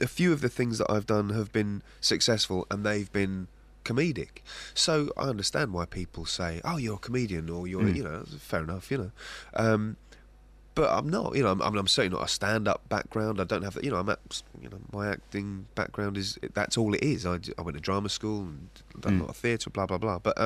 a few of the things that I've done have been successful, and they've been comedic. So I understand why people say, "Oh, you're a comedian," or "You're," you know, fair enough, you know. But I'm not, you know. I'm certainly not a stand-up background. I don't have that. You know, my acting background that's all it is. I went to drama school and done a lot of theatre, blah blah blah. But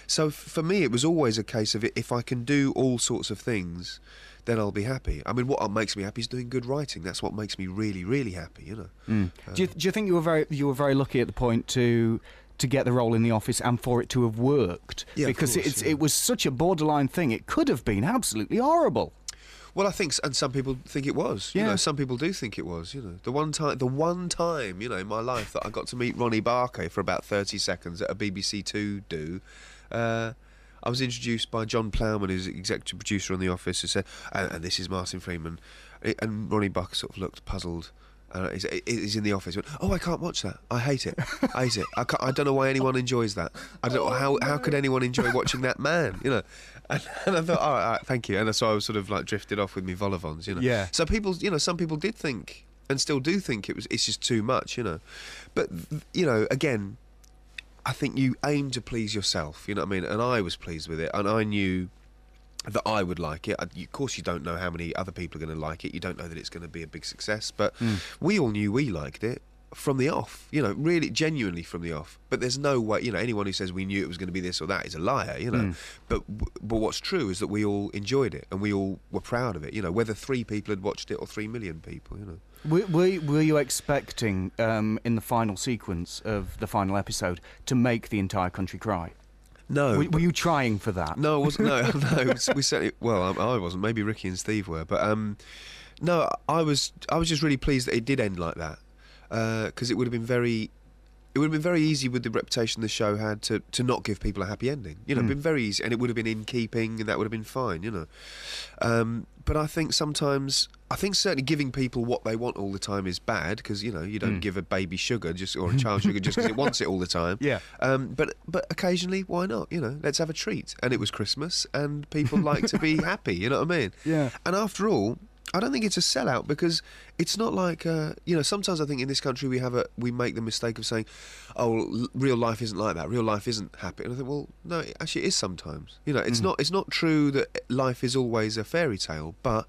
so for me, it was always a case of if I can do all sorts of things, then I'll be happy. I mean, what makes me happy is doing good writing. That's what makes me really, really happy. You know. Do you think you were very lucky at the point to get the role in The Office and for it to have worked? Yeah, because of course, it was such a borderline thing. It could have been absolutely horrible. Well, I think, and some people think it was. You know, some people do think it was. You know, the one time, you know, in my life that I got to meet Ronnie Barker for about 30 seconds at a BBC Two do. I was introduced by John Plowman, who's executive producer on The Office, who said, and this is Martin Freeman, and Ronnie Barker sort of looked puzzled. He's in The Office. He went, "Oh, I can't watch that. I hate it. I hate it. I don't know why anyone enjoys that. I don't know how could anyone enjoy watching that man, you know." And I thought, all right, thank you. And so I was sort of like drifted off with me vol-au-vents, you know. Yeah. So people, you know, some people did think, and still do think, it's just too much, you know. But, you know, again, I think you aim to please yourself, you know what I mean? And I was pleased with it, and I knew that I would like it. Of course, you don't know how many other people are going to like it. You don't know that it's going to be a big success. But we all knew we liked it from the off, you know, really, genuinely from the off. But there's no way, you know, anyone who says we knew it was going to be this or that is a liar, you know. But what's true is that we all enjoyed it and we all were proud of it, you know, whether 3 people had watched it or 3 million people, you know. Were you expecting, in the final sequence of the final episode, to make the entire country cry? No. Were you trying for that? No, I wasn't. No. We certainly. Well, I wasn't. Maybe Ricky and Steve were, but no, I was just really pleased that it did end like that, because it would have been very easy with the reputation the show had to not give people a happy ending. You know, it'd been very easy, and it would have been in keeping, and that would have been fine. You know, but I think sometimes. I think certainly giving people what they want all the time is bad, because, you know, you don't give a baby sugar or a child sugar just because it wants it all the time. Yeah. But occasionally, why not? You know, let's have a treat. And it was Christmas, and people like to be happy. You know what I mean? Yeah. And after all, I don't think it's a sellout, because it's not like you know. Sometimes I think in this country we make the mistake of saying, "Oh, real life isn't like that. Real life isn't happy." And I think, well, no, actually, it is sometimes. You know, it's not true that life is always a fairy tale, but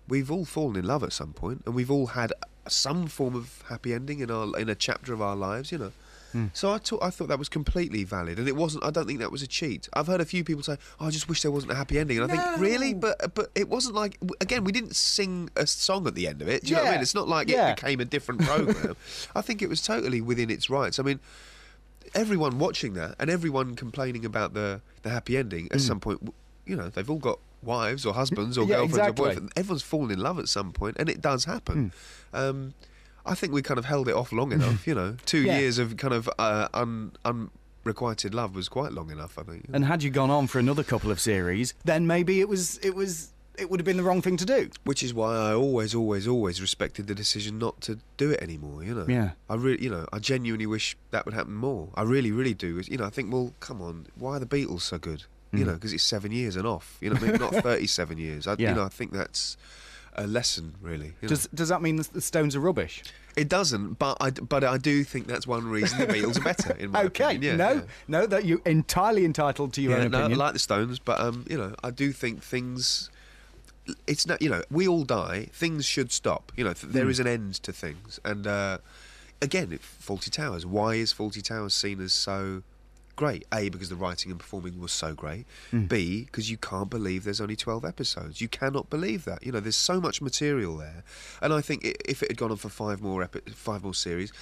we've all fallen in love at some point, and we've all had some form of happy ending in a chapter of our lives, you know. So I thought that was completely valid, and it wasn't. I don't think that was a cheat. I've heard a few people say, "Oh, I just wish there wasn't a happy ending," and I think, really, but it wasn't like. Again, we didn't sing a song at the end of it. Do you know what I mean? It's not like it became a different program. I think it was totally within its rights. I mean, everyone watching that and everyone complaining about the happy ending at some point, you know, they've all got wives or husbands or girlfriends or boyfriends. Everyone's fallen in love at some point, and it does happen. I think we kind of held it off long enough, you know. 2 years of kind of unrequited love was quite long enough, I think. And had you gone on for another couple of series, then maybe it would have been the wrong thing to do. Which is why I always respected the decision not to do it anymore, you know. Yeah. I genuinely wish that would happen more. I really, really do. You know, I think, well, come on, why are the Beatles so good? You know, because it's 7 years and off. You know what I mean? Not 37 years. You know, I think that's a lesson, really. You know? Does that mean the Stones are rubbish? It doesn't, but I do think that's one reason the Beatles are better, in my opinion. Yeah, no, that you're entirely entitled to your own opinion. I like the Stones, but you know, I do think things. It's not, you know, we all die. Things should stop. You know, there is an end to things, and again, Fawlty Towers. Why is Fawlty Towers seen as so great? A, because the writing and performing was so great. B, because you can't believe there's only 12 episodes. You cannot believe that. You know, there's so much material there, and I think if it had gone on for 5 more series,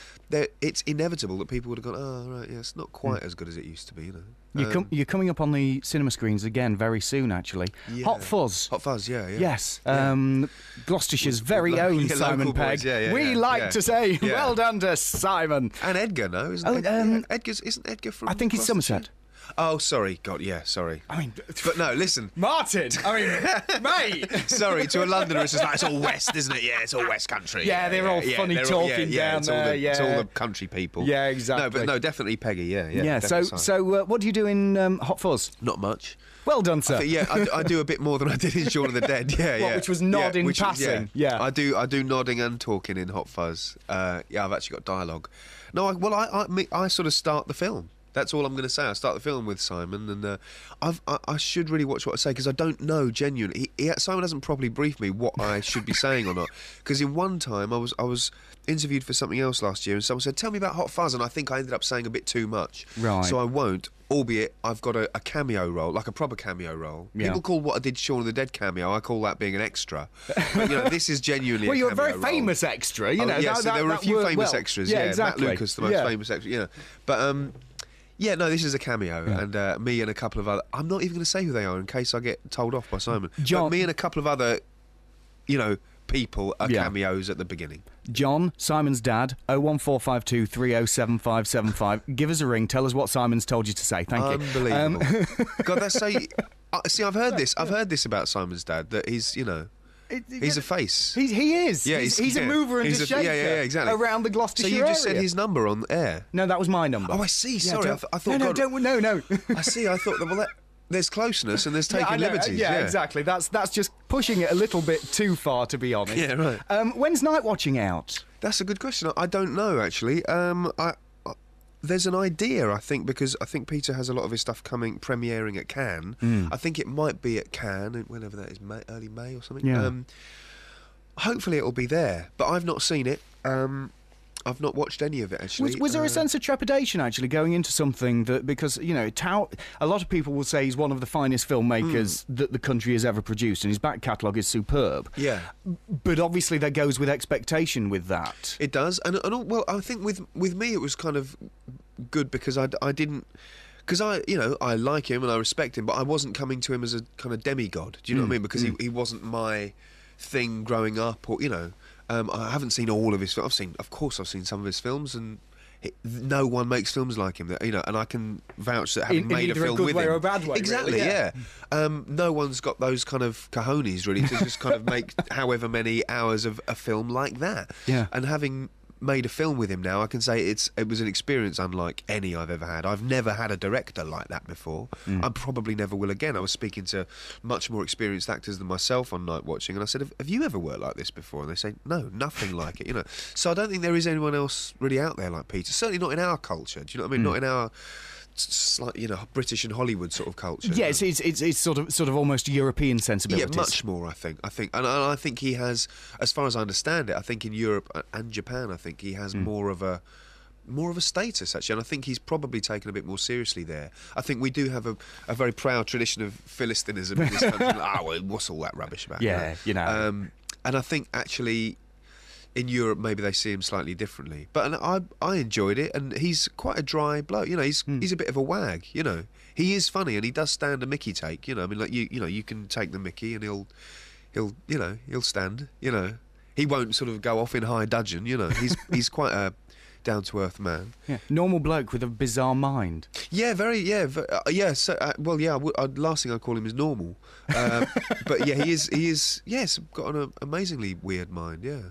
it's inevitable that people would have gone, "Oh, right, yeah, it's not quite as good as it used to be." You know, you're coming up on the cinema screens again very soon, actually. Yeah. Hot Fuzz. Hot Fuzz, yeah. Yes, Gloucestershire's very own Simon Pegg. We like to say, well done to Simon. And Edgar, no? Isn't Edgar from... I think he's Somerset. Oh, sorry. God, yeah, sorry. I mean, But no, listen. Martin. I mean, mate. Sorry, to a Londoner, it's just like, it's all West, isn't it? Yeah, it's all West country. Yeah, they're all funny they're talking down it's there. It's all the country people. Yeah, exactly. No, but no, definitely Peggy. Yeah. Yeah. definitely So, what do you do in Hot Fuzz? not much. Well done, sir. I do a bit more than I did in Shaun of the Dead. Yeah, What, yeah. which was nod in which was- passing? Yeah. I do nodding and talking in Hot Fuzz. I've actually got dialogue. No, I sort of start the film. That's all I'm going to say. I start the film with Simon, and I should really watch what I say because I don't know genuinely. Simon hasn't properly briefed me what I should be saying or not. Because in one time I was interviewed for something else last year, and someone said, "Tell me about Hot Fuzz," and I think I ended up saying a bit too much. Right. So I won't. Albeit I've got a cameo role, like a proper cameo role. Yeah. People call what I did Shaun of the Dead cameo. I call that being an extra. But this is genuinely. Well, a you're a very cameo role. famous extra. You know. Yeah, so there were a few famous extras. Yeah, exactly. Matt Lucas, the most famous extra. But yeah, no, this is a cameo, and me and a couple of other. I'm not even going to say who they are in case I get told off by Simon. John, but me and a couple of other, people are cameos at the beginning. John, Simon's dad, 01452 307575. Give us a ring. Tell us what Simon's told you to say. Thank you. Unbelievable. God, that's so. See, I've heard this. I've heard this about Simon's dad. That he's, he's a face. He is. Yeah, he's a mover and a shaker. Yeah, exactly. Around the Gloucestershire So you just area. said his number on air. No, that was my number. Oh, I see. Yeah, Sorry, I thought. No. I see. I thought that. There's closeness and there's taking liberties. Yeah, exactly. That's just pushing it a little bit too far, to be honest. Yeah, right. When's Night Watching out? That's a good question. I don't know actually. There's an idea, I think, because I think Peter has a lot of his stuff premiering at Cannes. I think it might be at Cannes, whenever that is, early May or something. Yeah. Hopefully it'll be there, but I've not seen it. I've not watched any of it actually. Was there a sense of trepidation actually going into something that, because a lot of people will say he's one of the finest filmmakers that the country has ever produced, and his back catalogue is superb. Yeah, but obviously that goes with expectation with that. it does, and well, I think with me it was kind of good because I didn't. Because I like him and I respect him, but I wasn't coming to him as a kind of demigod. Do you know what I mean? Because he wasn't my thing growing up, or I haven't seen all of his films. Of course, I've seen some of his films, and no one makes films like him. And I can vouch that having made a film good with way him, or a bad way, exactly, really, yeah. No one's got those kind of cojones really to just kind of make however many hours of a film like that. Yeah, and having made a film with him now, I can say it was an experience unlike any I've ever had. I've never had a director like that before. I probably never will again. I was speaking to much more experienced actors than myself on Night Watching, and I said, have you ever worked like this before? And they say, no, nothing like it. So I don't think there is anyone else really out there like Peter. Certainly not in our culture. Do you know what I mean? Not in our British and Hollywood sort of culture. Yes, it's sort of almost European sensibilities. Yeah, much more. I think, and I think he has, as far as I understand it, I think in Europe and Japan, I think he has more of a status actually, and I think he's probably taken a bit more seriously there. I think we do have a very proud tradition of Philistinism in this country. Well, what's all that rubbish about? Yeah, and I think actually, in Europe, maybe they see him slightly differently. But I enjoyed it, and he's quite a dry bloke. He's a bit of a wag. He is funny, and he does stand a Mickey take. I mean, like you can take the Mickey, and he'll stand. He won't sort of go off in high dudgeon. He's quite a down to earth man. Yeah, normal bloke with a bizarre mind. Yeah, very. Yeah, So, last thing I call him is normal. But yeah, he is. Yes, got an amazingly weird mind. Yeah.